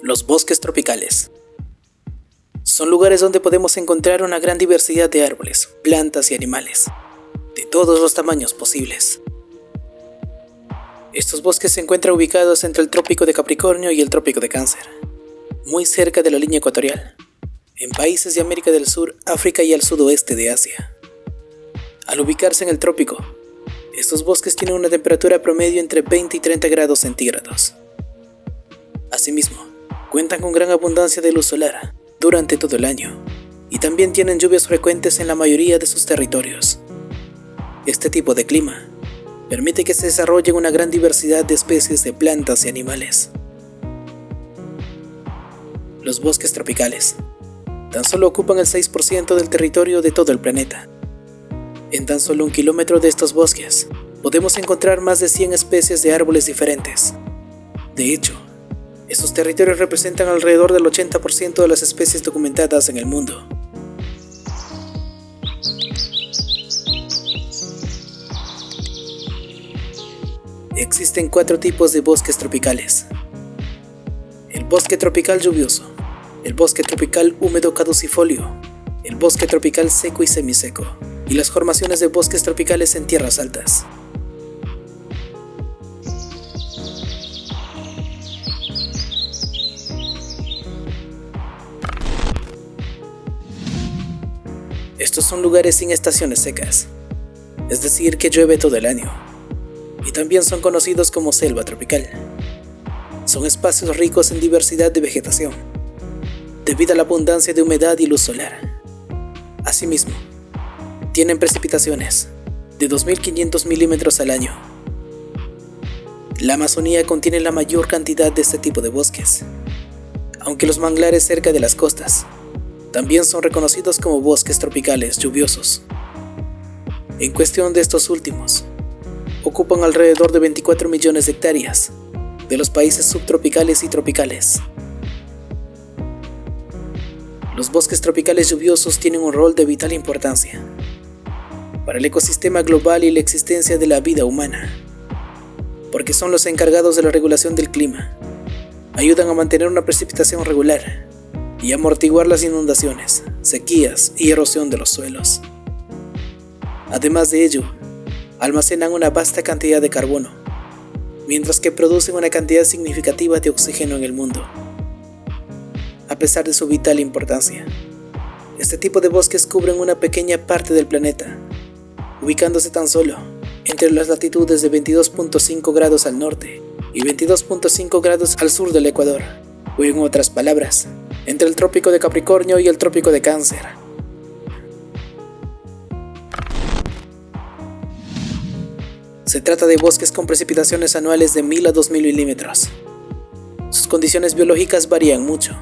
Los bosques tropicales son lugares donde podemos encontrar una gran diversidad de árboles, plantas y animales, de todos los tamaños posibles. Estos bosques se encuentran ubicados entre el Trópico de Capricornio y el Trópico de Cáncer, muy cerca de la línea ecuatorial, en países de América del Sur, África y al sudoeste de Asia. Al ubicarse en el trópico, estos bosques tienen una temperatura promedio entre 20 y 30 grados centígrados. Asimismo, cuentan con gran abundancia de luz solar durante todo el año y también tienen lluvias frecuentes en la mayoría de sus territorios. Este tipo de clima permite que se desarrolle una gran diversidad de especies de plantas y animales. Los bosques tropicales tan solo ocupan el 6% del territorio de todo el planeta. En tan solo 1 kilómetro de estos bosques podemos encontrar más de 100 especies de árboles diferentes. De hecho, estos territorios representan alrededor del 80% de las especies documentadas en el mundo. Existen 4 tipos de bosques tropicales: el bosque tropical lluvioso, el bosque tropical húmedo caducifolio, el bosque tropical seco y semiseco, y las formaciones de bosques tropicales en tierras altas. Estos son lugares sin estaciones secas, es decir, que llueve todo el año, y también son conocidos como selva tropical. Son espacios ricos en diversidad de vegetación, debido a la abundancia de humedad y luz solar. Asimismo, tienen precipitaciones de 2.500 milímetros al año. La Amazonía contiene la mayor cantidad de este tipo de bosques, aunque los manglares cerca de las costas también son reconocidos como bosques tropicales lluviosos. En cuestión de estos últimos, ocupan alrededor de 24 millones de hectáreas de los países subtropicales y tropicales. Los bosques tropicales lluviosos tienen un rol de vital importancia para el ecosistema global y la existencia de la vida humana, porque son los encargados de la regulación del clima, ayudan a mantener una precipitación regular y amortiguar las inundaciones, sequías y erosión de los suelos. Además de ello, almacenan una vasta cantidad de carbono, mientras que producen una cantidad significativa de oxígeno en el mundo. A pesar de su vital importancia, este tipo de bosques cubren una pequeña parte del planeta, ubicándose tan solo entre las latitudes de 22.5 grados al norte y 22.5 grados al sur del Ecuador, o en otras palabras, entre el Trópico de Capricornio y el Trópico de Cáncer. Se trata de bosques con precipitaciones anuales de 1000 a 2000 milímetros. Sus condiciones biológicas varían mucho,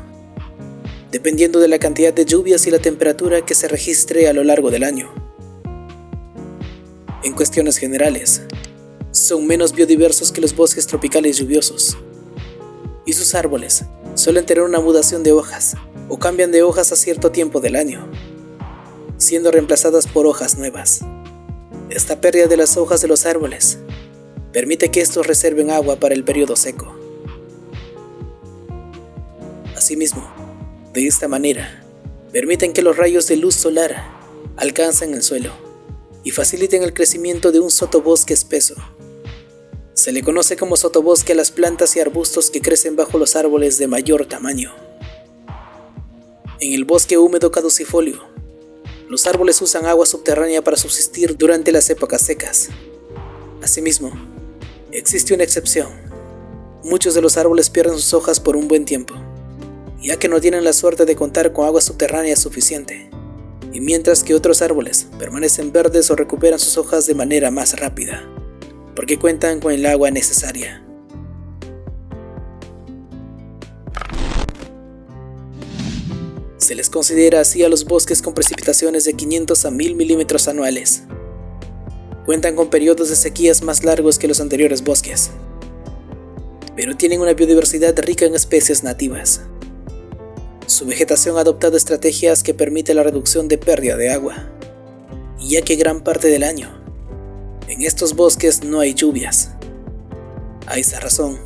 dependiendo de la cantidad de lluvias y la temperatura que se registre a lo largo del año. En cuestiones generales, son menos biodiversos que los bosques tropicales lluviosos, y sus árboles suelen tener una mudación de hojas o cambian de hojas a cierto tiempo del año, siendo reemplazadas por hojas nuevas. Esta pérdida de las hojas de los árboles permite que estos reserven agua para el periodo seco. Asimismo, de esta manera, permiten que los rayos de luz solar alcancen el suelo y faciliten el crecimiento de un sotobosque espeso. Se le conoce como sotobosque a las plantas y arbustos que crecen bajo los árboles de mayor tamaño. En el bosque húmedo caducifolio, los árboles usan agua subterránea para subsistir durante las épocas secas. Asimismo, existe una excepción. Muchos de los árboles pierden sus hojas por un buen tiempo, ya que no tienen la suerte de contar con agua subterránea suficiente, y mientras que otros árboles permanecen verdes o recuperan sus hojas de manera más rápida, porque cuentan con el agua necesaria. Se les considera así a los bosques con precipitaciones de 500 a 1000 milímetros anuales. Cuentan con periodos de sequías más largos que los anteriores bosques, pero tienen una biodiversidad rica en especies nativas. Su vegetación ha adoptado estrategias que permiten la reducción de pérdida de agua, ya que gran parte del año en estos bosques no hay lluvias. A esa razón,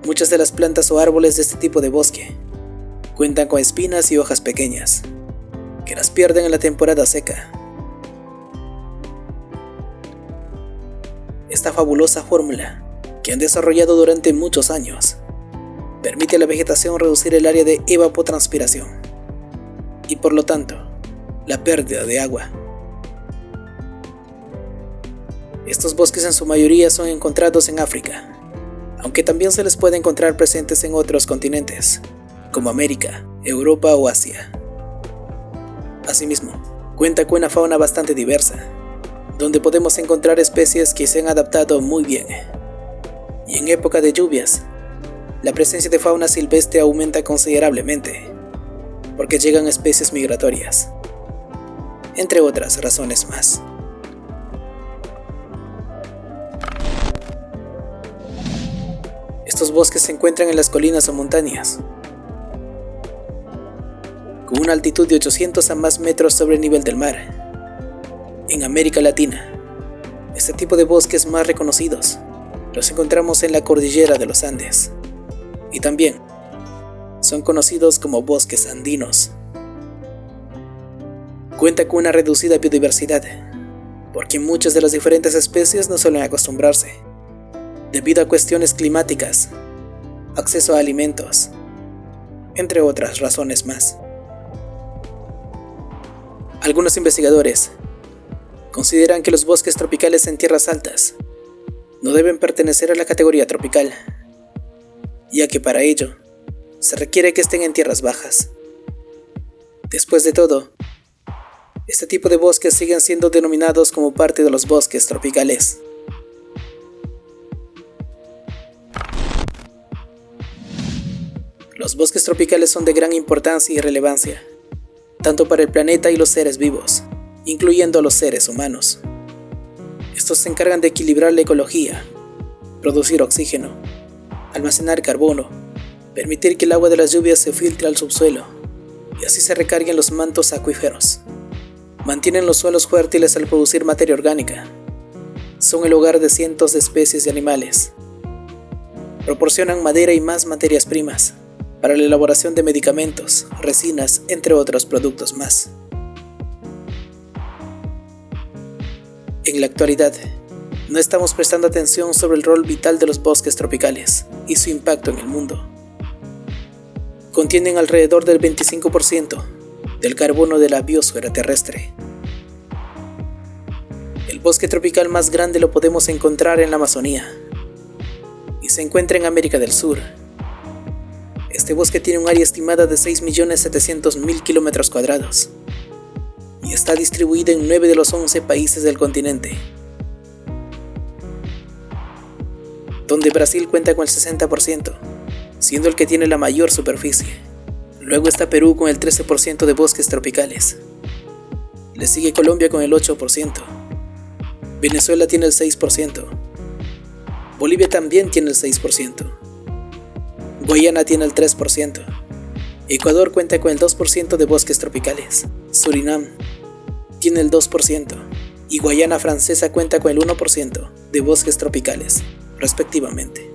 Muchas de las plantas o árboles de este tipo de bosque cuentan con espinas y hojas pequeñas, que las pierden en la temporada seca. Esta fabulosa fórmula, que han desarrollado durante muchos años, permite a la vegetación reducir el área de evapotranspiración y por lo tanto, la pérdida de agua. Estos bosques en su mayoría son encontrados en África, aunque también se les puede encontrar presentes en otros continentes, como América, Europa o Asia. Asimismo, cuenta con una fauna bastante diversa, donde podemos encontrar especies que se han adaptado muy bien. Y en época de lluvias, la presencia de fauna silvestre aumenta considerablemente, porque llegan especies migratorias, entre otras razones más. Estos bosques se encuentran en las colinas o montañas, con una altitud de 800 a más metros sobre el nivel del mar. En América Latina, este tipo de bosques más reconocidos los encontramos en la cordillera de los Andes, y también son conocidos como bosques andinos. Cuenta con una reducida biodiversidad, porque muchas de las diferentes especies no suelen acostumbrarse, debido a cuestiones climáticas, acceso a alimentos, entre otras razones más. Algunos investigadores consideran que los bosques tropicales en tierras altas no deben pertenecer a la categoría tropical, ya que para ello se requiere que estén en tierras bajas. Después de todo, este tipo de bosques siguen siendo denominados como parte de los bosques tropicales. Los bosques tropicales son de gran importancia y relevancia, tanto para el planeta y los seres vivos, incluyendo a los seres humanos. Estos se encargan de equilibrar la ecología, producir oxígeno, almacenar carbono, permitir que el agua de las lluvias se filtre al subsuelo y así se recarguen los mantos acuíferos. Mantienen los suelos fértiles al producir materia orgánica. Son el hogar de cientos de especies de animales. Proporcionan madera y más materias primas para la elaboración de medicamentos, resinas, entre otros productos más. En la actualidad, no estamos prestando atención sobre el rol vital de los bosques tropicales y su impacto en el mundo. Contienen alrededor del 25% del carbono de la biosfera terrestre. El bosque tropical más grande lo podemos encontrar en la Amazonía y se encuentra en América del Sur. Este bosque tiene un área estimada de 6.700.000 kilómetros cuadrados y está distribuido en 9 de los 11 países del continente, donde Brasil cuenta con el 60%, siendo el que tiene la mayor superficie. Luego está Perú con el 13% de bosques tropicales. Le sigue Colombia con el 8%. Venezuela tiene el 6%. Bolivia también tiene el 6%. Guayana tiene el 3%. Ecuador cuenta con el 2% de bosques tropicales. Surinam tiene el 2%. Y Guayana Francesa cuenta con el 1% de bosques tropicales, respectivamente.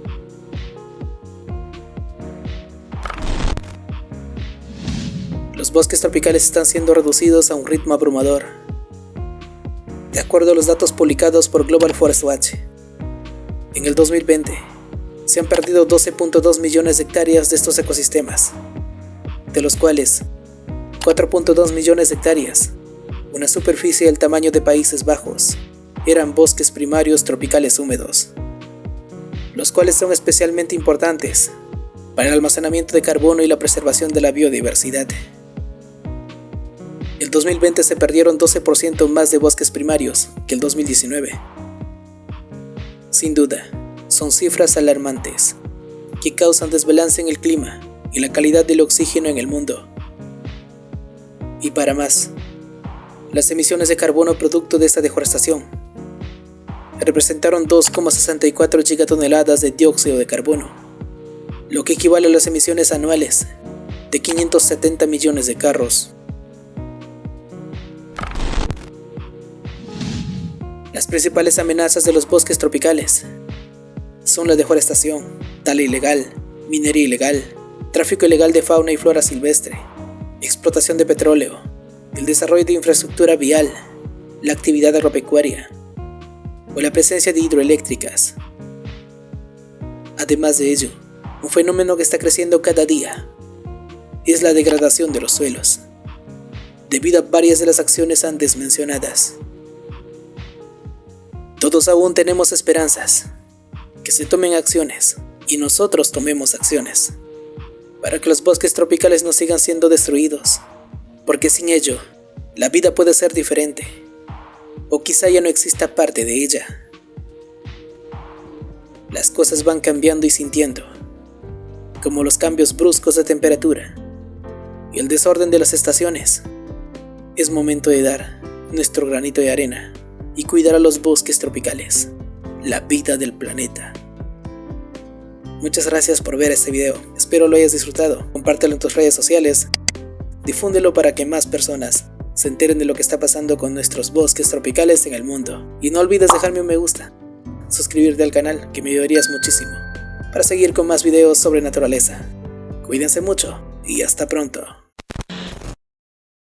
Los bosques tropicales están siendo reducidos a un ritmo abrumador. De acuerdo a los datos publicados por Global Forest Watch, en el 2020 se han perdido 12.2 millones de hectáreas de estos ecosistemas, de los cuales 4.2 millones de hectáreas, una superficie del tamaño de Países Bajos, eran bosques primarios tropicales húmedos, los cuales son especialmente importantes para el almacenamiento de carbono y la preservación de la biodiversidad. En 2020 se perdieron 12% más de bosques primarios que el 2019. Sin duda, son cifras alarmantes que causan desbalance en el clima y la calidad del oxígeno en el mundo. Y para más, las emisiones de carbono producto de esta deforestación representaron 2,64 gigatoneladas de dióxido de carbono, lo que equivale a las emisiones anuales de 570 millones de carros. Las principales amenazas de los bosques tropicales son la deforestación, tala ilegal, minería ilegal, tráfico ilegal de fauna y flora silvestre, explotación de petróleo, el desarrollo de infraestructura vial, la actividad agropecuaria o la presencia de hidroeléctricas. Además de ello, un fenómeno que está creciendo cada día es la degradación de los suelos, debido a varias de las acciones antes mencionadas. Todos aún tenemos esperanzas, que se tomen acciones y nosotros tomemos acciones, para que los bosques tropicales no sigan siendo destruidos, porque sin ello, la vida puede ser diferente, o quizá ya no exista parte de ella. Las cosas van cambiando y sintiendo, como los cambios bruscos de temperatura y el desorden de las estaciones. Es momento de dar nuestro granito de arena y cuidar a los bosques tropicales, la vida del planeta. Muchas gracias por ver este video, espero lo hayas disfrutado. Compártelo en tus redes sociales, difúndelo para que más personas se enteren de lo que está pasando con nuestros bosques tropicales en el mundo. Y no olvides dejarme un me gusta, suscribirte al canal, que me ayudarías muchísimo, para seguir con más videos sobre naturaleza. Cuídense mucho y hasta pronto.